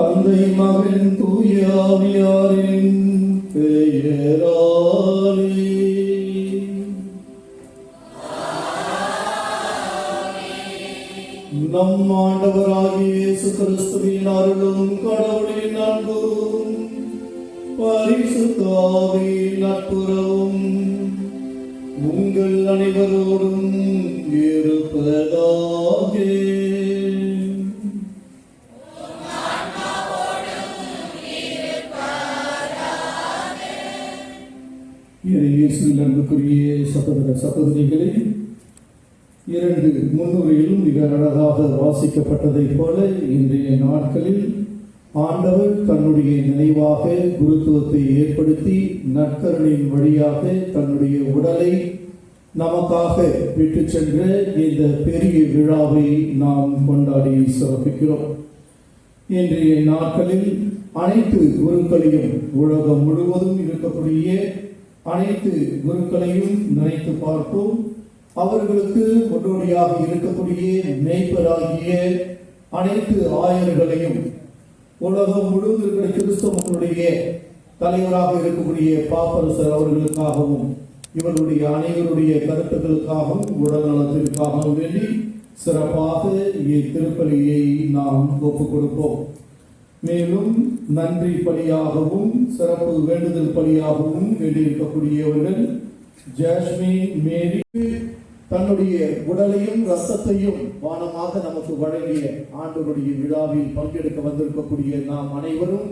தந்தை மகன் தூய ஆவியாரின் பெயராலே. நம் ஆண்டவராகிய இயேசு கிறிஸ்துவின் அருளும் கடவுளின் அன்பும் பரிசுத்த ஆவியின் நட்புறவும் உங்கள் அனைவரோடும் இருப்பதாக. இயேசுவில் அன்புக்குரிய சகோதர சகோதரிகளே, 2 முன்னுரையிலும் மிக அழகாக வாசிக்கப்பட்டதைப் போல இன்றைய நாட்களில் ஆண்டவர் தன்னுடைய நினைவாக குருத்துவத்தை ஏற்படுத்தி நற்கருணையின் வழியாக தன்னுடைய உடலை நமக்காக விட்டு சென்ற இந்த பெரிய விழாவை நாம் கொண்டாடி சிறப்பிக்கிறோம். இன்றைய நாட்களில் அனைத்து குருக்களையும், உலகம் முழுவதும் இருக்கக்கூடிய அனைத்து குருக்களையும் நினைத்து பார்ப்போம். அவர்களுக்கு முன்னோடியாக இருக்கக்கூடிய மேய்ப்பராகிய அனைத்து ஆயர்களையும், உலகம் முழுவதும் இருக்கிற கிறிஸ்தவ மக்களுடைய தலைவராக இருக்கக்கூடிய பாப்பரசர் அவர்களுக்காகவும், இவர்களுடைய அனைவருடைய கருத்துக்களுக்காகவும் உடல்நலத்திற்காகவும் வேண்டி சிறப்பாக இத்திருப்பலியை நாம் ஒப்புக் கொடுப்போம். மேலும் நன்றி பலியாகவும் சிறப்பு வேண்டுதல் பலியாகவும் வேண்டியிருக்கக்கூடியவர்கள் ஜாஸ்மின் மேரி தன்னுடைய உடலையும் இரத்தத்தையும் வானமாக நமக்கு வழங்கிய ஆண்டவருடைய விழாவில் பங்கெடுக்க வந்திருக்கக்கூடிய நாம் அனைவரும்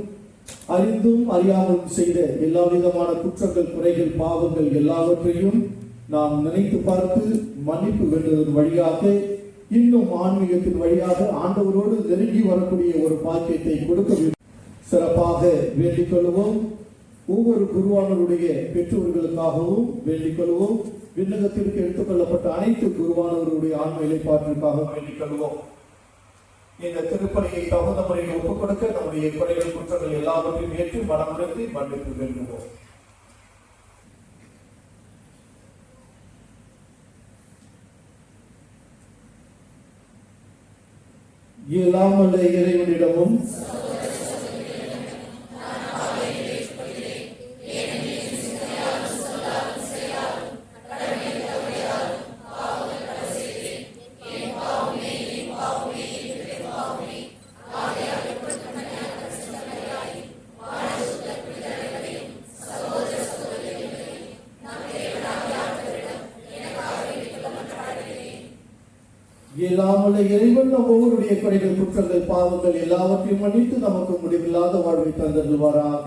அறிந்தும் அறியாமலும் செய்த எல்லா விதமான குற்றங்கள், குறைகள், பாவங்கள் எல்லாவற்றையும் நாம் நினைத்து பார்த்து மன்னிப்பு வேண்டுவதன் வழியாக இன்னும் ஆன்மீகத்தின் வழியாக ஆண்டவரோடு நெருங்கி வரக்கூடிய ஒரு பாக்கியத்தை கொடுக்க சிறப்பாக வேண்டிக் கொள்வோம். ஒவ்வொரு குருவானவருடைய பெற்றோர்களுக்காகவும் வேண்டிக் கொள்வோம். விண்ணகத்திற்கு எடுத்துக் கொள்ளப்பட்ட அனைத்து குருவானவர்களுடைய ஆன்ம இலைப்பாற்றிற்காக வேண்டிக் கொள்வோம். இந்த திருப்பணியை தகுந்த முறையில் ஒப்புக் கொடுக்க நம்முடைய குறைகள், குற்றங்கள் எல்லாவற்றையும் ஏற்று மனமுறைந்து மன்னிப்பு வேண்டுவோம். எல்லாம் வல்ல இறைவனிடமும் எல்லாமுள்ள இறைவன் நம் ஒவ்வொருடைய குறைகள், குற்றங்கள், பாவங்கள் எல்லாவற்றையும் மன்னித்து நமக்கு முடிவில்லாத வாழ்வை தந்தருள்வாராக.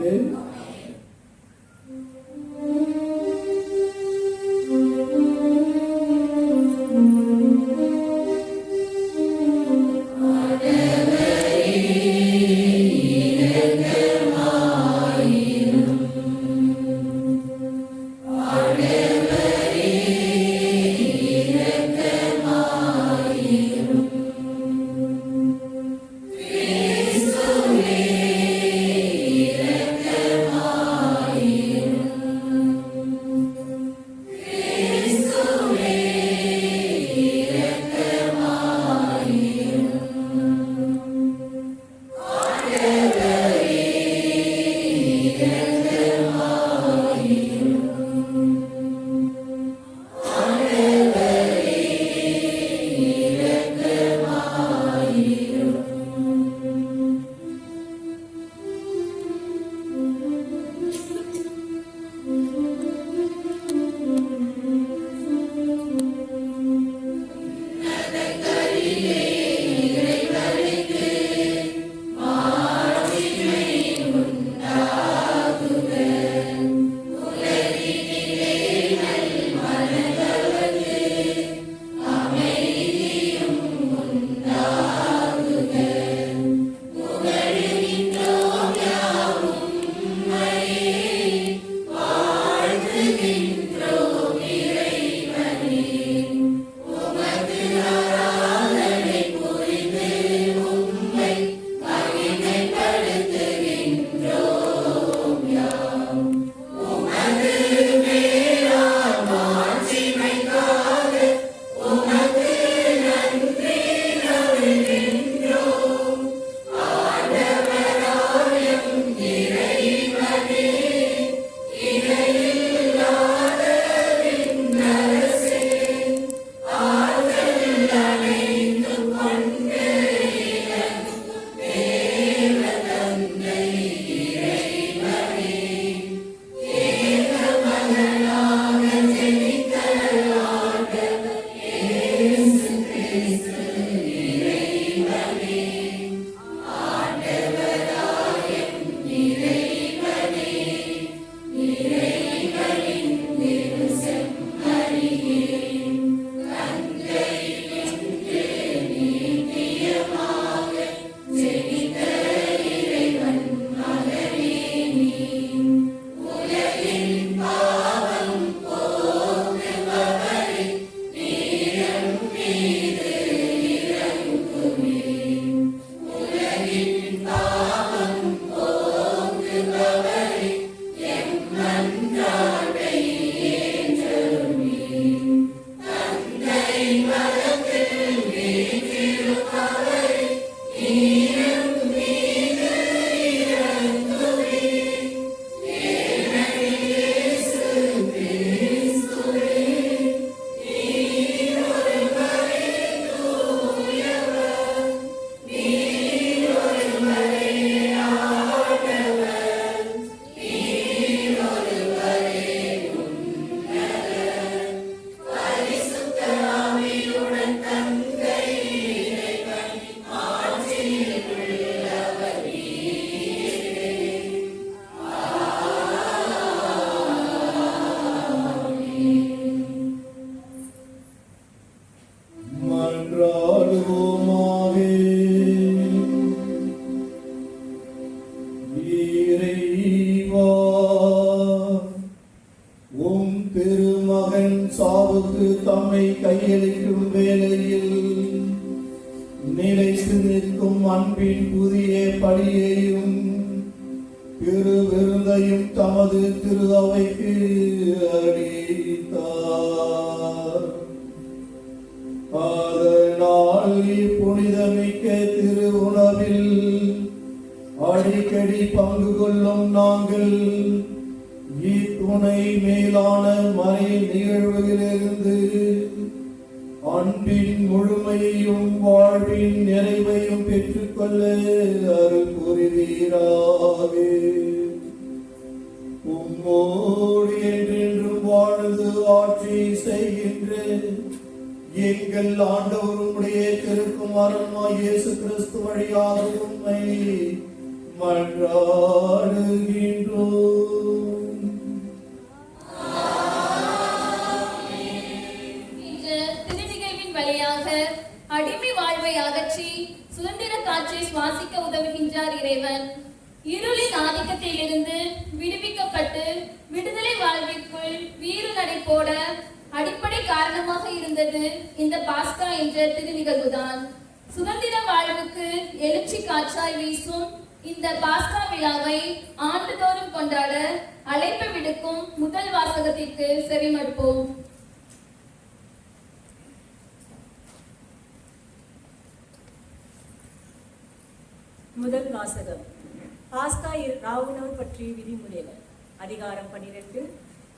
மீட்பின் புதிய பலியையும் திரு விருந்தையும் தமது திரு அவைக்கு அளித்தார். அதனால் இப்புனிதமிக்க திரு உணவில் அடிக்கடி பங்கு கொள்ளும் நாங்கள் இத்துணை மேலான மறை நிகழ்வுகளிலிருந்து அன்பின் முழுமையையும் வாழ்வின் நிறைவையும் பெற்றுக்கொள்ள அருள் புரிவீராக. உம்மோடு என்றென்றும் வாழ்ந்து ஆட்சி செய்கின்ற எங்கள் ஆண்டவருடைய திருக்குமாரனாகிய இயேசு கிறிஸ்து வழியாக உம்மை மன்றாடுகின்றோம். அடிமை வாழ்வை அகற்றி சுதந்திர காற்றை சுவாசிக்க உதவுகின்றார் இறைவன். இருளின் ஆதிக்கத்தில் இருந்து விடுவிக்கப்பட்டு விடுதலை வாழ்விற்குள் வீறு நடை போட அடிப்படை காரணமாக இருந்தது இந்த பாஸ்கா என்ற திருநிகழ்வுதான். சுதந்திர வாழ்வுக்கு எழுச்சி காற்றாய் வீசும் இந்த பாஸ்கா விழாவை ஆண்டுதோறும் கொண்டாட அழைப்பு விடுக்கும் முதல் வாசகத்திற்கு செவிமடுப்போம். முதல் வாசகம். பாஸ்கா ராவுணவு பற்றி விதிமுறைகள். அதிகாரம் 12,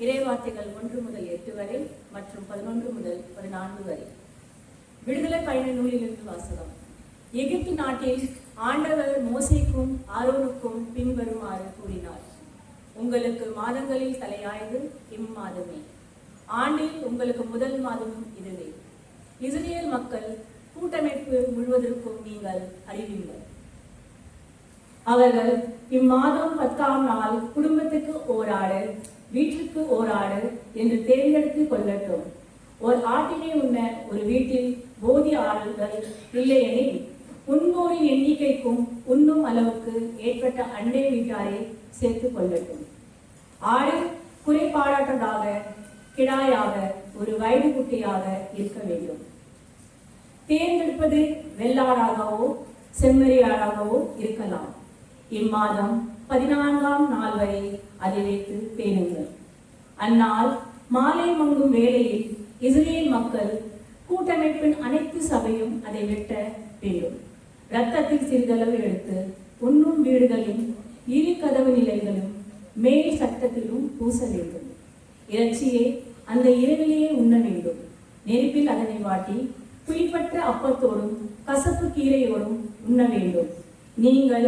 இறைவார்த்தைகள் 1 முதல் 8 வரை மற்றும் 11 முதல் 14 வரை. விடுதலை பயண நூலிலிருந்து வாசகம். எகிப்து நாட்டில் ஆண்டவர் மோசேக்கும் ஆரோனுக்கும் பின்வருமாறு கூறினார். உங்களுக்கு மாதங்களில் தலையாயது இம்மாதமே. ஆண்டில் உங்களுக்கு முதல் மாதமும் இதுவே. இஸ்ரேல் மக்கள் கூட்டமைப்பு முழுவதற்கும் நீங்கள் அறிவீர்கள். அவர்கள் இம்மாதம் 10ஆம் நாள் குடும்பத்துக்கு ஓராடு, வீட்டுக்கு ஓராடு என்று தேர்ந்தெடுத்து கொள்ளட்டும். ஒரு ஆட்டினை உண்ண ஒரு வீட்டில் போதி ஆடுகள் இல்லையெனில் உண்போரின் எண்ணிக்கைக்கும் உண்ணும் அளவுக்கு ஏற்பட்ட அண்டை வீட்டாரை சேர்த்துக் கொள்ளட்டும். ஆடு குறைபாடற்றதாக, கிடாயாக, ஒரு வயது குட்டியாக இருக்க வேண்டும். தேர்ந்தெடுப்பது வெள்ளாடாகவோ செம்மறியாடாகவோ இருக்கலாம். இம்மாதம் 14ஆம் நாள் வரை அதை வைத்து பேணுங்கள். அந்நாள் மாலை மங்கும் வேளையில் இஸ்ரேல் மக்கள் கூட்டமைப்பின் அனைத்து சபையும் அதை வெட்ட வேண்டும். இரத்தத்தில் சிறிதளவு எடுத்து உண்ணும் வீடுகளின் இரு கதவு நிலைகளும் மேல் சட்டத்திலும் பூச வேண்டும். இறைச்சியை அந்த இரவிலேயே உண்ண வேண்டும். நெருப்பில் அதனை வாட்டி புளிப்பற்ற அப்பத்தோடும் கசப்பு கீரையோடும் உண்ண வேண்டும். நீங்கள்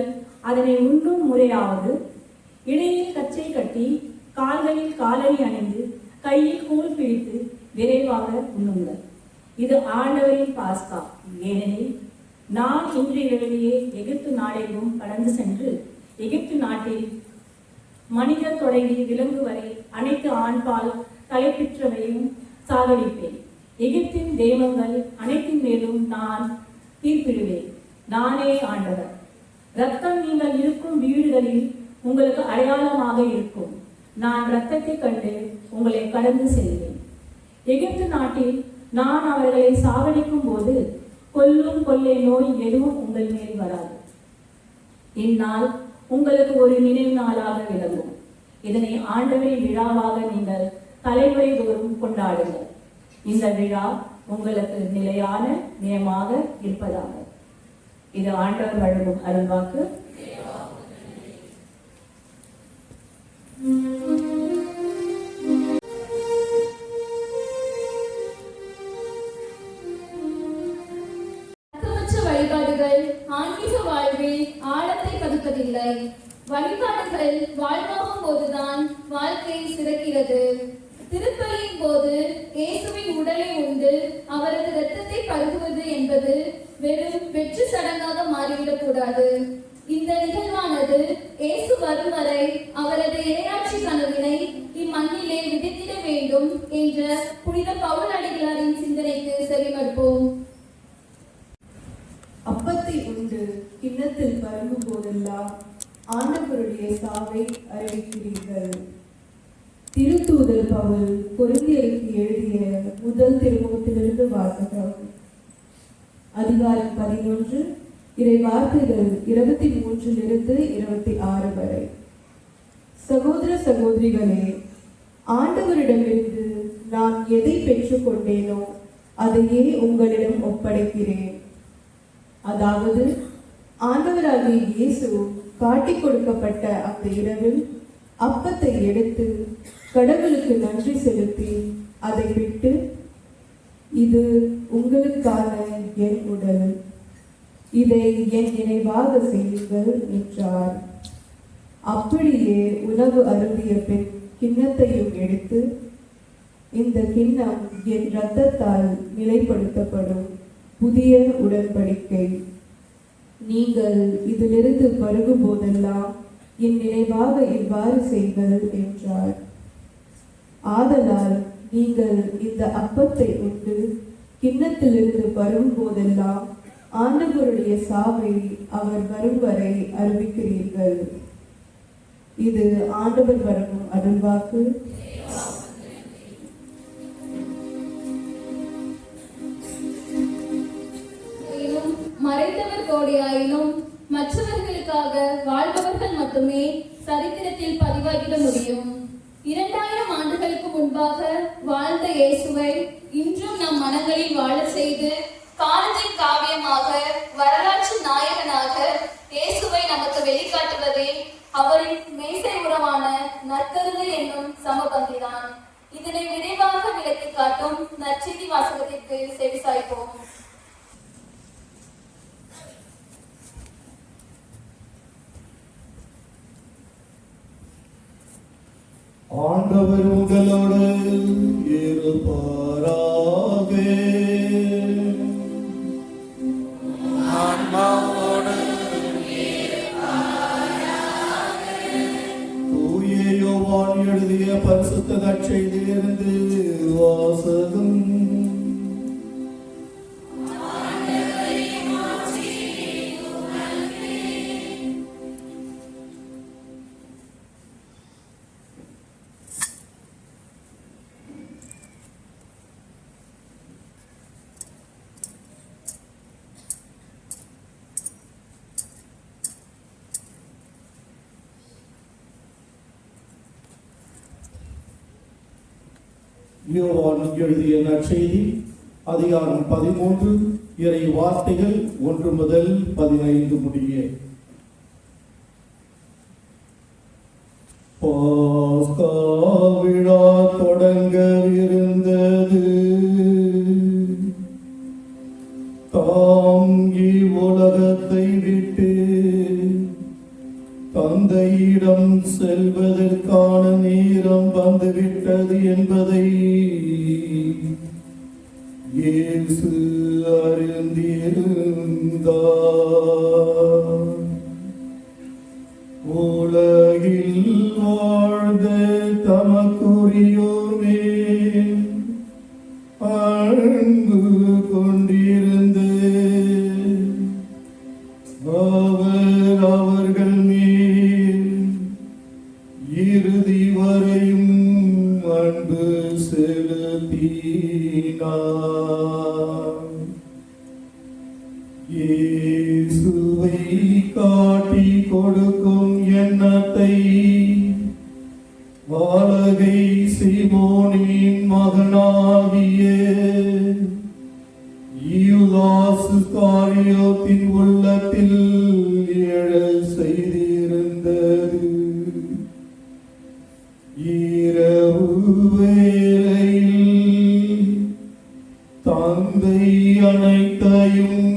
அதனை உண்ணும் முறையாவது இடையில் கச்சை கட்டி கால்களில் காலணி அணிந்து கையில் கோல் பிடித்து விரைவாக உண்ணுங்கள். இது ஆண்டவரின் பாஸ்கா. ஏனெனில் நான் இன்று இரவிலேயே எகிப்து நாடெங்கும் கடந்து சென்று எகிப்து நாட்டில் மனிதர் தொடங்கி விலங்கு வரை அனைத்து ஆண்பால் தலைப்பெற்றவையும் சாகடிப்பேன். எகிப்தின் தெய்வங்கள் அனைத்தின் மேலும் நான் தீர்ப்பிடுவேன். நானே ஆண்டவர். இரத்தம் நீங்கள் இருக்கும் வீடுகளில் உங்களுக்கு அடையாளமாக இருக்கும். நான் இரத்தத்தை கண்டு உங்களை கடந்து செல்வேன். எகிப்து நாட்டில் நான் அவர்களை சாகடிக்கும் போது கொல்லும் கொள்ளை நோய் எதுவும் உங்கள் மேல் வராது. இந்நாள் உங்களுக்கு ஒரு நினைவு நாளாக விளங்கும். இதனை ஆண்டவரின் விழாவாக நீங்கள் தலைமுறை தோறும் கொண்டாடுங்கள். இந்த விழா உங்களுக்கு நிலையான நியமாக இருப்பதாக. இது ஆண்டவர் வழங்கும் அருள்வாக்கு. வழிபாடுகள் ஆன்மீக வாழ்வில் ஆழத்தை பதிப்பதில்லை. வழிபாடுகள் வாழ்வாகும் போதுதான் வாழ்க்கை சிறக்கிறது. திருப்பலியின் போது இயேசுவின் உடலை உண்டு அவரது இரத்தத்தை பருகுவது என்பது வெறும் வெற்று சடங்காக மாறிவிடக் கூடாது. இந்த நிகழ்வானது இயேசு வரும் வரை அவரது இறையாட்சி கனவினை இம்மண்ணிலே விதித்திட வேண்டும் என்ற புனித பவுல் அடிகளாரின் சிந்தனைக்கு செவிமடுப்போம். அப்பத்தை உண்டு கிண்ணத்தில் பருகும் போதெல்லாம் ஆண்டவருடைய சாவை அறிவிக்கிறீர்கள். திருத்தூதர் பவுல் கொரிந்தியருக்கு எழுதிய முதல் திருமுகத்திலிருந்து வாசகம். அதிகாரம் 11 இறை வார்த்தைகள் 23 26 வரை. சகோதர சகோதரிகளே, ஆண்டவரிடமிருந்து நான் எதை பெற்றுக்கொண்டேனோ அதையே உங்களிடம் ஒப்படைக்கிறேன். அதாவது, ஆண்டவராகிய இயேசு காட்டிக் கொடுக்கப்பட்ட அந்த இரவில் அப்பத்தை எடுத்து கடவுளுக்கு நன்றி செலுத்தி அதை விட்டு, இது உங்களுக்கான என் உடல், இதை என் நினைவாக செய்யுங்கள் என்றார். அப்படியே உணவு அருந்திய பின் கிண்ணத்தையும் எடுத்து, இந்த கிண்ணம் என் இரத்தத்தால் நிலைப்படுத்தப்படும் புதிய உடன்படிக்கை. நீங்கள் இதிலிருந்து பருகும் போதெல்லாம் என் நினைவாக இவ்வாறு செய்கள் என்றார். ஆதலால் நீங்கள் இந்த அப்பத்தை உண்டு கிண்ணத்திலிருந்து பருகும் போதெல்லாம் ஆண்டவருடைய சாவை அவர் வரும் வரை அறிவிக்கிறீர்கள். இது ஆண்டவர் வழங்கும் அருள்வாக்கு. மறைந்தவர் கோடியாயினும் மற்றவர்களுக்காக வாழ்பவர்கள் மட்டுமே சரித்திரத்தில் பதிவாகிட முடியும். 2000 ஆண்டுகளுக்கு முன்பாக வாழ்ந்த இயேசுவை இன்றும் நம் மனங்களில் வாழ செய்து, காலத்தின் காவியமாக, வரலாற்று நாயகனாக இயேசுவை நமக்கு வெளிக்காட்டுவதே அவரின் மேசை உறவான நற்கருணை என்னும் சமபந்திதான். இதனை விரைவாக விளக்கி காட்டும் நற்செய்தி வாசகத்திற்கு செவிசாய்ப்போம். ஆண்டவர் உங்களோடு இருப்பாராக. தூய யோவான் எழுதிய பரிசுத்த நற்செய்தியிலிருந்து வாசகம். யோவான் எழுதிய நற்செய்தி அதிகாரம் 13 இறை வார்த்தைகள் 1 முதல் 15 முடிய. பாஸ்கா விழா தொடங்கவிருந்தது. தாம் இவ்வுலகத்தை விட்டு தந்தையிடம் செல்வதற்கான நேரம் வந்துவிட்டது என்பதை இயேசு அறிந்திருந்தார். உலகில் வாழ்ந்த தமக்குரியோர் மேல் அன்பு கொண்டிருந்து அவர் அவர்கள் மேல் இறுதி வரையும் அன்பு செலுத்தினார். இயேசுவை காட்டி கொடுக்கும் எண்ணத்தை வாலகை சீமோனின் மகனாகிய யூதாசு காரியோத்தின் உள்ளத்தில் எழச் செய்திருந்தது. இரவு வேளையில் தந்தை அனைத்தையும்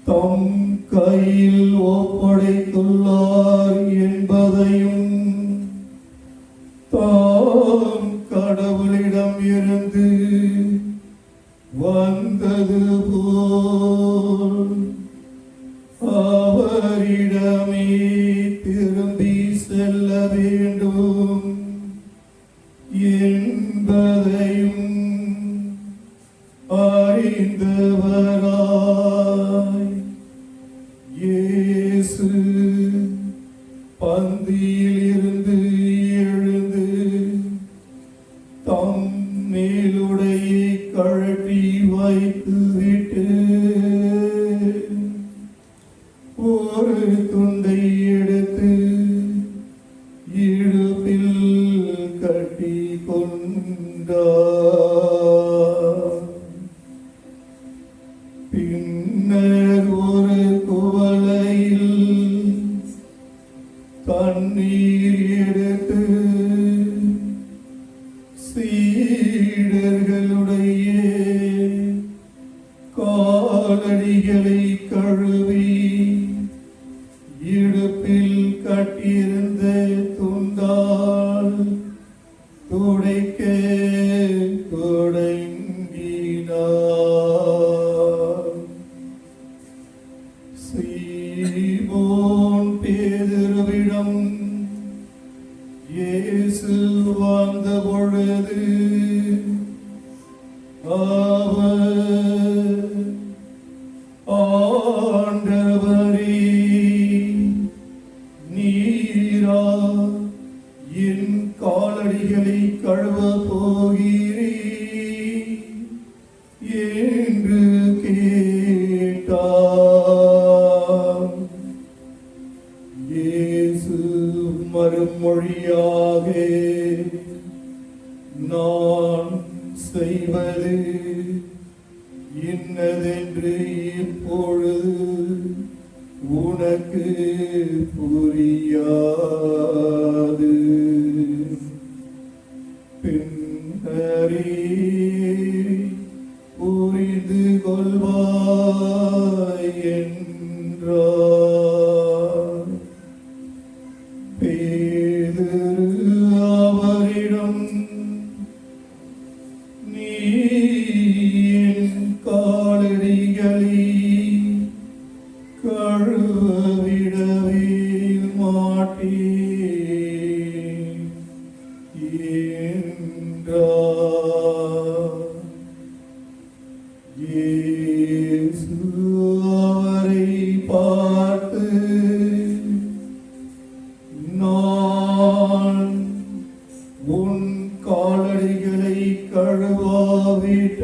தம் கையில் ஒப்படைத்துள்ளார் என்பதையும், தாம் கடவுளிடம் இருந்து வந்தது போல் அவரிடமே திரும்பி செல்ல வேண்டும் என்பதையும் அறிந்தவராய் இயேசு பந்தியில் இருந்து எழுந்து தம் மேலுடையை கழற்றி வைத்து விட்டு ஒரு துண்டை எடுத்து இடுப்பில் கட்டி கொண்டார். பின்னர் ஒரு குவளையில் தண்ணீர் எடுத்து சீடர்களுடைய காலடிகளை கழுவி இடுப்பில் கட்டியிருந்த துண்டால் துடைக்க தொடங்கினார். சீமோன் பேதுருவிடம் இயேசு வந்த பொழுது அவர், ஆண்டவரே, நீரா என் காலடிகளை கழுவ போகிறீர் என்று கேட்டார். இயேசு மறுமொழியாக, நான் செய்வது இன்னதென்று இப்பொழுது உனக்கு புரியாது, பின்னரே புரிந்து கொள்வாய் என்றார். பேதுரு அவரிடம், நீ என் காலடிகளை கழுவவிடவே மாட்டேன் என்றார். இயேசு அவரை பார்த்து, நான் உன் காலடிகளை கழுவாவிட்டால்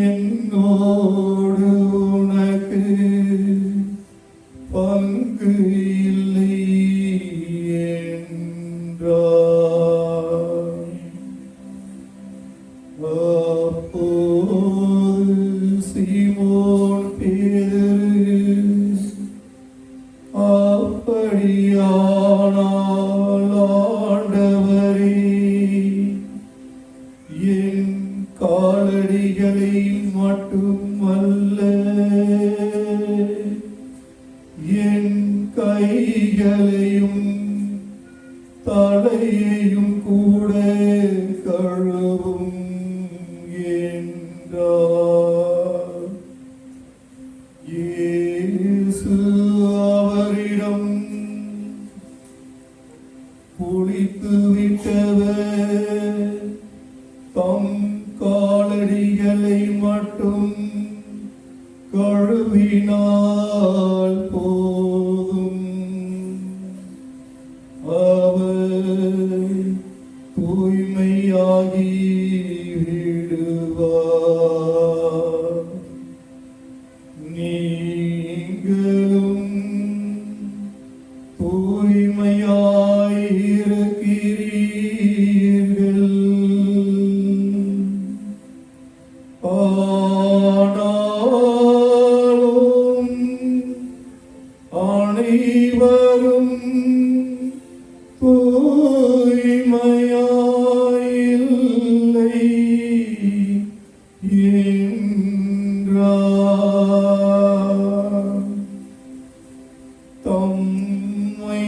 என்னோடு உனக்கு பங்கு இல்லை என்றார். அப்போது சீமோன் பேதுரு, அப்படியானால் ஆண்டவரே, என் காலடிகளை மட்டுமல்ல, என் கைகளையும் தலையையும் கூட கழுவும் என்றார். இயேசு அவரிடம், குளித்து விட்டவர் தம் காலடிகளை மட்டும் கழுவினால் போதும், அவர் தூய்மையாகி விடுவார். நீங்களும் தூய்மையாயிருக்கிறீர்கள், ஆனாலும் அனைவரும் தூய்மையாயில்லை என்றார். தம்மை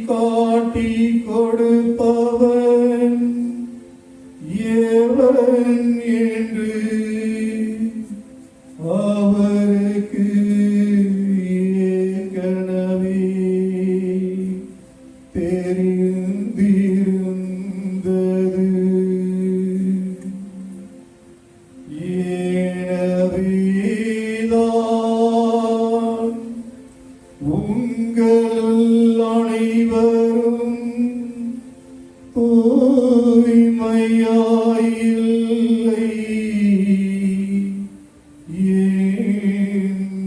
காட்டிக் கொடுப்பவன் எவன் என்று அவருக்கு ஏற்கனவே தெரிந்திருந்தது. எனவேதான் உங்களுள் அனைவரும் தூய்மையாயில்லை என்றார்.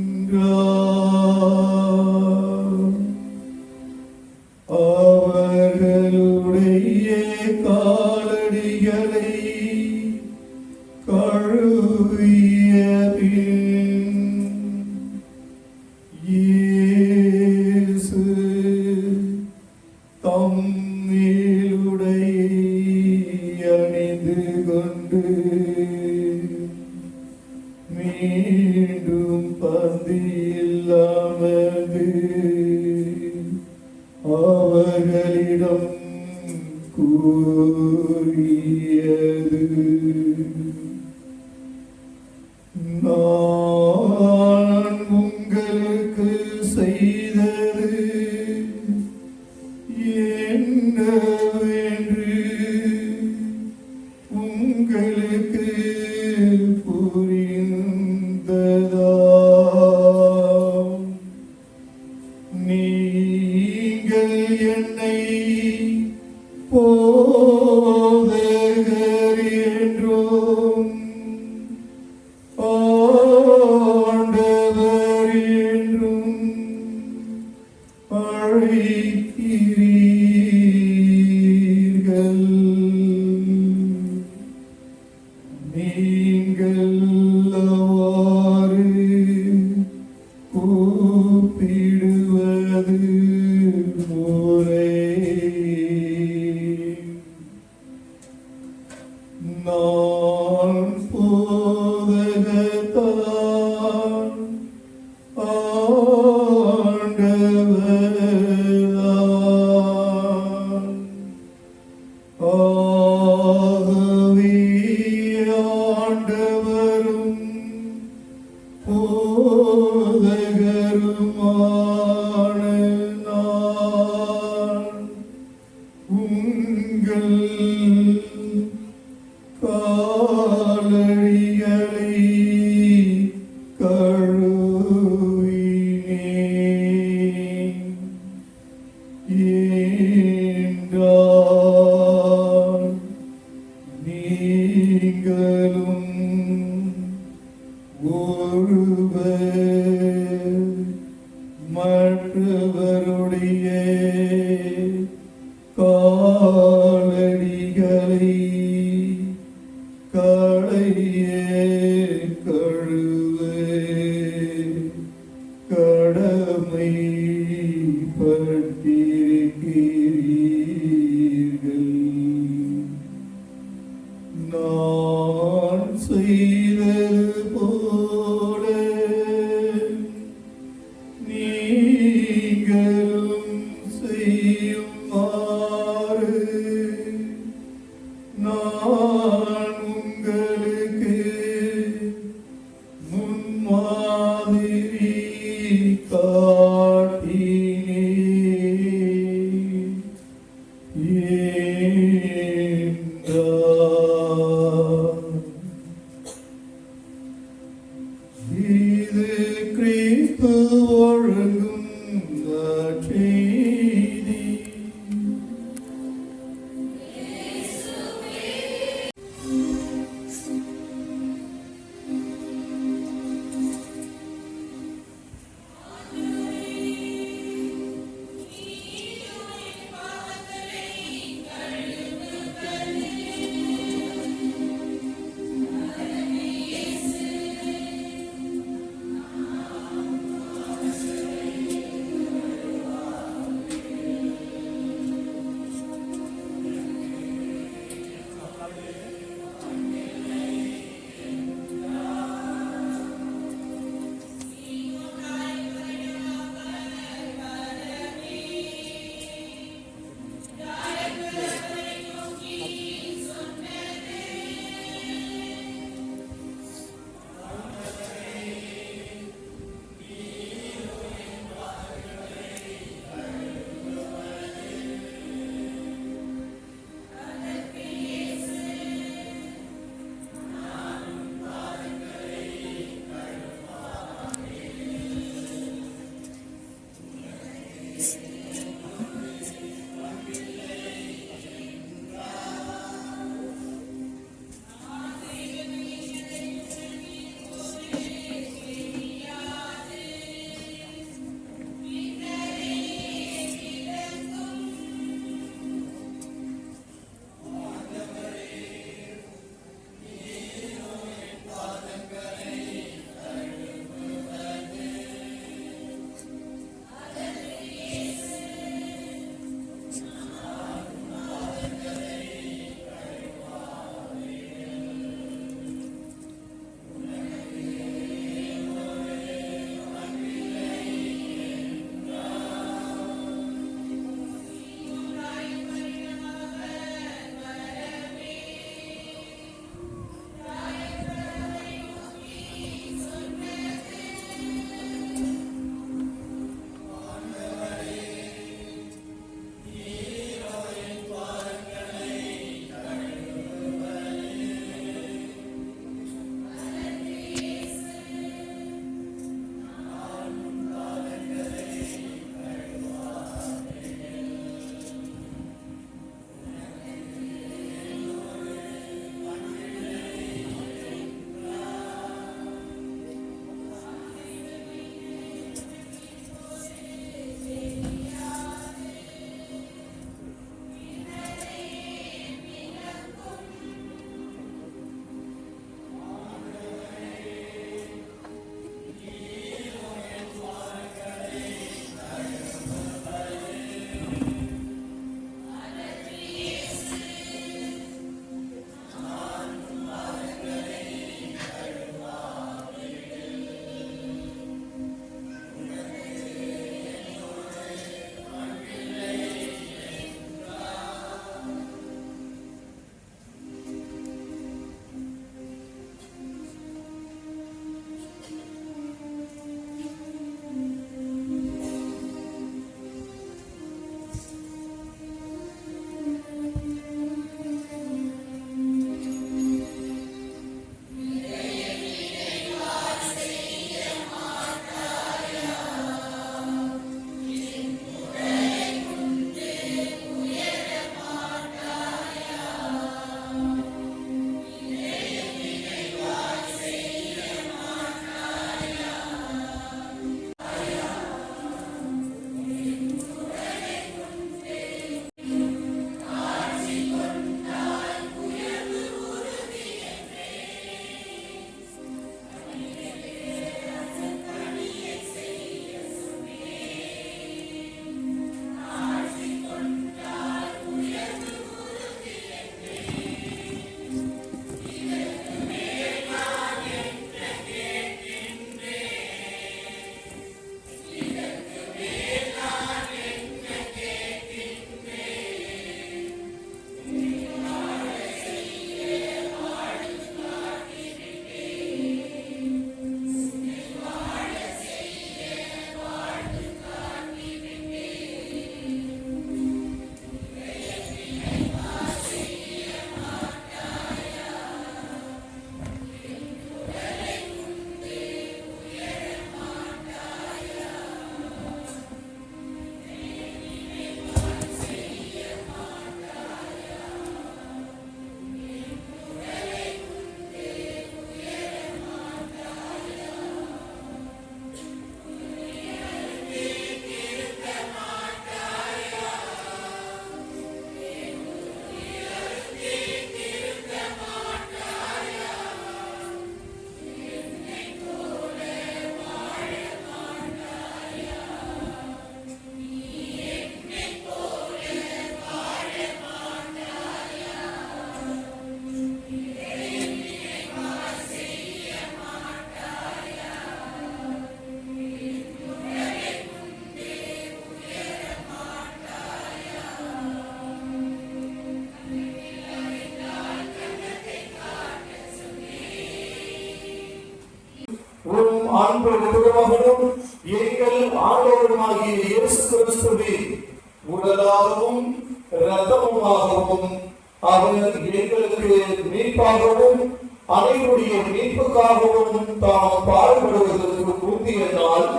நீங்கள் அவ்வாறு கூப்பிடுவது முறை. நான் போதகத்தான் ஆண்டவர் நாள்,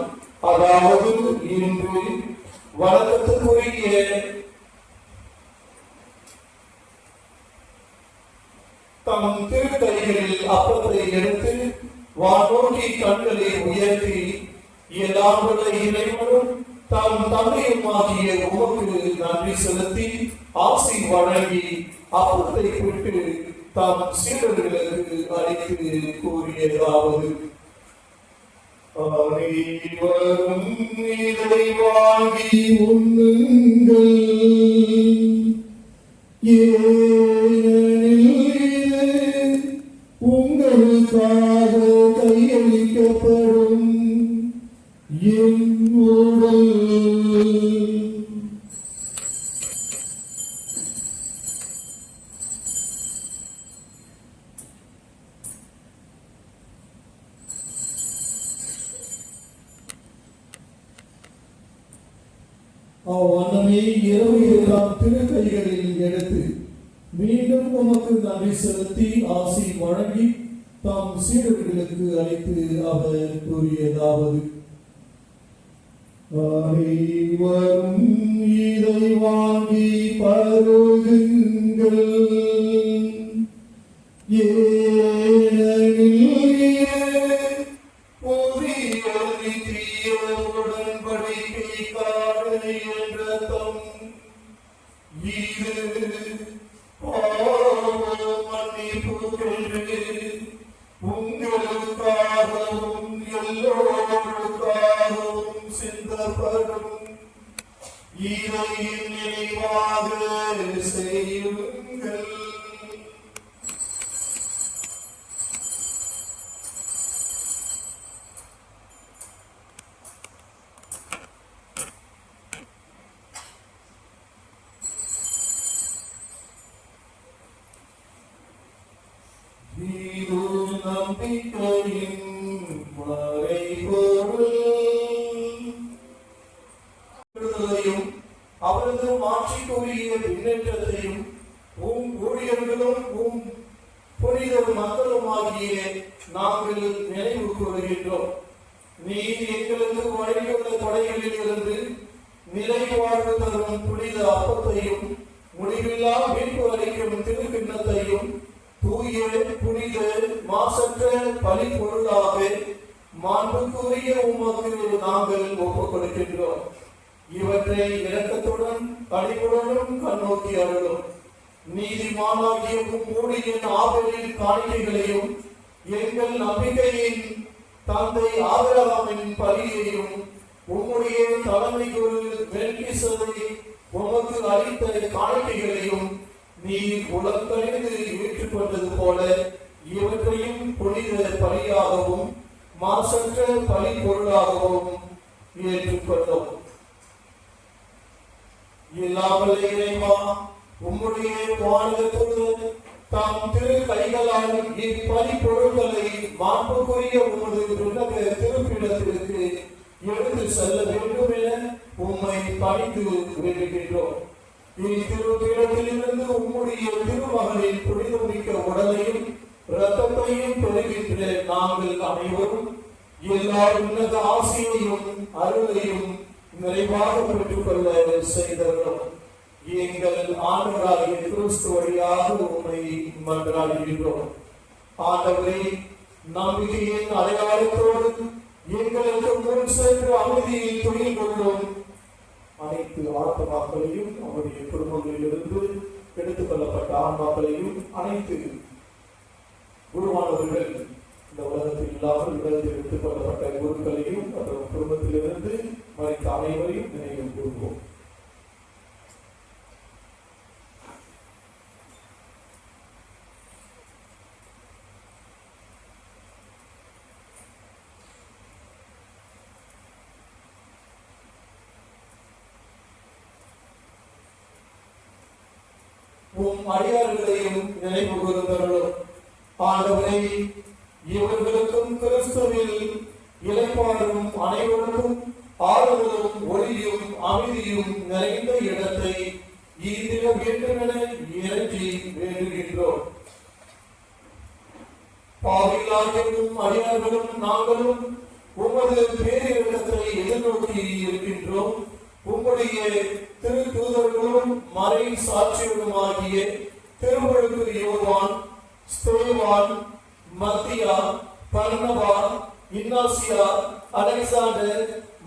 அதாவது இன்று வணக்கத்துக்குரிய தம் திருக்கைகளில் அப்பத்தை எடுத்து வானோக்கி கண்களை உயர்த்தி, எல்லாம் வல்ல இறைவனும் தம் தந்தையுமாகிய உமக்கு நன்றி செலுத்தி ஆசி வழங்கி அப்பத்தை விட்டு தம் சீடர்களுக்கு அளித்து கூறியதாவது: அனைவரும் இதை வாங்கி உண்ணுங்கள், ஏனெனில் இது உங்களுக்காக கையளிக்கப்படும் என் உடல். அவ்வண்ணமே இரவு எல்லாம் திருக்கைகளில் எடுத்து மீண்டும் உமக்கு நன்றி செலுத்தி ஆசி வழங்கி தாம் சீடர்களுக்கு அளித்து அவர் கூறியதாவது: அனைவரும் இதை வாங்கி பருகுங்கள், ஏனெனில் புதிய நித்திய உடன்படிக்கைக்கான என்ற தம் இது மன்னிப்புக்கென்று உங்களுக்காகவும் எல்லோருக்காகவும் சிந்தப்படும். இதை நினைவாக செய்யுங்கள். இது நம்பிக்கையின் மறைபொருள். அவரது மாட்சிக்குரிய முன்னேற்றத்தையும் ஊழியர்களும் புனித மக்களுமாகிய நாங்கள் நினைவு கூறுகின்றோம். நீர் எங்களுக்கு வழங்கியுள்ள கொடைகளில் இருந்து நிலை வாழ்வு தரும் புனித அப்பத்தையும் முடிவில்லா மீட்பு அளிக்கும் திருக்கிண்ணத்தையும் தூய புனித மாசற்ற பலி பொருளாக மாண்புக்குரிய உமக்கு நாங்கள் ஒப்புக் கொடுக்கின்றோம். இவற்றை இரக்கத்துடன் கனிவுடனும் கண்ணோக்கி அருளும். நீதிமானாகிய ஊழியின் ஆபலின் காணிக்கைகளையும் எங்கள் நம்பிக்கையின் தந்தை ஆபிரகாமின் பலியையும் உம்முடைய தலைமை குரு மெல்கிசேதேக் உமக்கு அளித்த காணிக்கைகளையும் நீர் உலகறிந்து ஏற்றுக்கொண்டது போல இவற்றையும் புனித பலியாகவும் மாசற்ற பலி பொருளாகவும் ஏற்றுக்கொண்டோம். இல்லாமல் இறைவா, உம்முடைய வானகத்தோடு தாம் திரு கைகளால் இப்பலி பொருட்களை மாண்புக்குரிய உமது விண்ணக திருப்பிடத்திற்கு எடுத்து செல்ல வேண்டும் என உம்மை பணிந்து வேண்டுகின்றோம். இத்திருப்பீடத்திலிருந்து உம்முடைய திருமகனின் புனிதமிக்க உடலையும் இரத்தத்தையும் பெறுகின்ற நாங்கள் அனைவரும் எல்லா உன்னத ஆசையையும் அருளையும் நிறைவாக பெற்றுக்கொள்ள செய்தவரும் எங்கள் ஆண்டவராகிய கிறிஸ்து வழியாக உம்மை மன்றாடுகின்றோம். ஆண்டவரே, நம்பிக்கையின் அடையாளத்தோடு எங்களுக்கு முன் சென்று அமைதியில் தொழில் கொள்ளும். அனைத்து ஆத்மாக்களையும் அவருடைய குடும்பங்களிலிருந்து எடுத்துக் கொள்ளப்பட்ட ஆன்மாக்களையும் அனைத்து குருவானவர்கள் இந்த உலகத்தில் இல்லாமல் இடத்தில் எடுத்துக் கொள்ளப்பட்ட குருக்களையும் மற்றும் குடும்பத்திலிருந்து மறைத்த அனைவரையும் நினைவு கூறுவோம். உம் அடியார்களையும் நினைவு கூறுகிறோம். ஆண்டவரே, இவர்களுக்கும் கிறிஸ்துவில் இளைப்பாறும் அனைவருக்கும் ஆறுதலும் ஒளியும் அமைதியும் நிறைந்த இடத்தை ஈந்திட வேண்டும் என இறங்கி வேண்டுகின்றோம். பாவிகளாகவும் அடியார்களும் நாங்களும் உமது பேரில்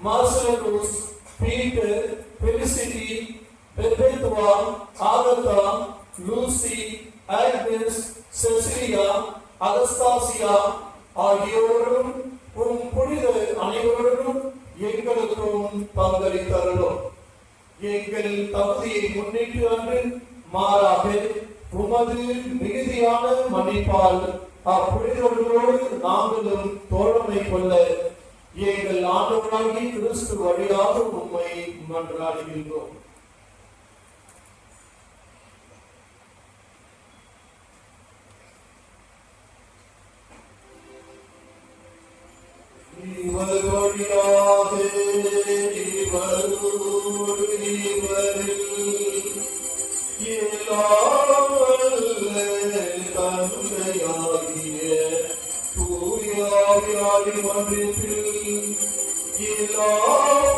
Marcellus, Peter, Felicity, Perpetua, Agatha, Lucy, Agnes, Cecilia, Anastasia ஆகியோரும் உம் புனித அனைவரும் எங்களுக்கும் பங்களித்தருளும். எங்கள் தகுதியை முன்னிட்டு அன்று மாறாக உமது மிகுதியான மன்னிப்பால் அப்புனிதர்களோடு நாங்களும் தோழமை கொள்ள எங்கள் ஆண்டவராகிய கிறிஸ்து வழியாக உம்மை மன்றாடுகின்றோம். இவர் வழியாக இவரோடு இவரில் எல்லாம் வல்ல தந்தையாகிய தூய ஆவியாரின் ஒன்றில் எல்லா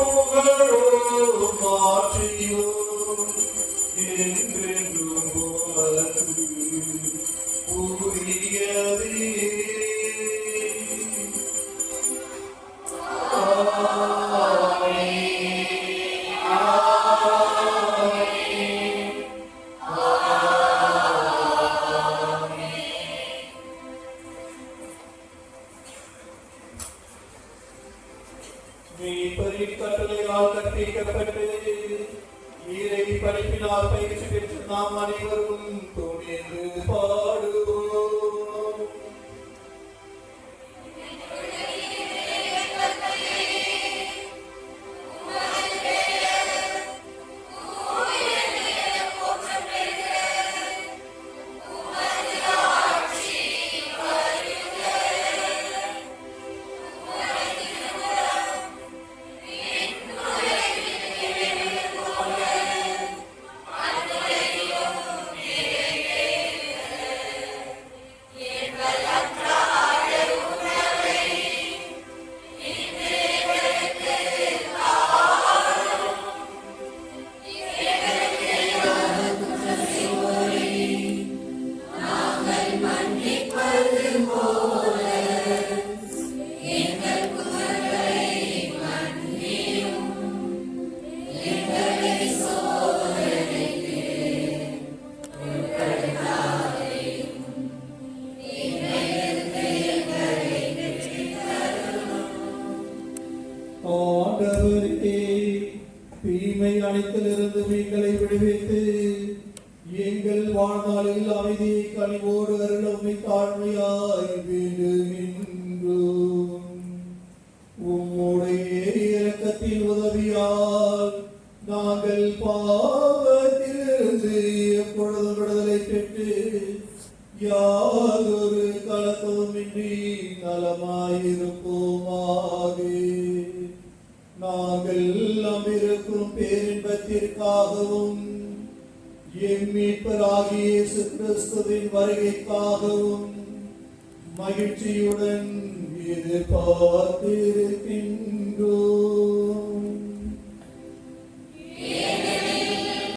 புகழும் மாற்றியும் என்றென்றும் உமக்கு உரியதே. கட்டளையால் கற்பிக்கப்பட்டு இறை படிப்பினால் பயிற்சி பெற்று நாம் அனைவரும் துணிந்து பாடுவோம். தீமை அனைத்திலிருந்து மீன்களை விடுவித்து எங்கள் வாழ்நாளில் அமைதியை கனிவோடு அருளமை தாழ்மையாய் வேண்டுகின்றோம். உம்முடைய இரக்கத்தின் உதவியால் நாங்கள் பாவத்திலிருந்து எப்பொழுதும் விடுதலை பெற்று யாதொரு கலக்கமுமின்றி நலமாயிருப்போமாக. நாங்கள் அமிருக்கும் பேரின்பத்திற்காகவும் எம் மீட்பராகிய இயேசு கிறிஸ்துவின் வருகைக்காகவும் மகிழ்ச்சியுடன் எதிர்பார்த்திருக்கின்றோம்.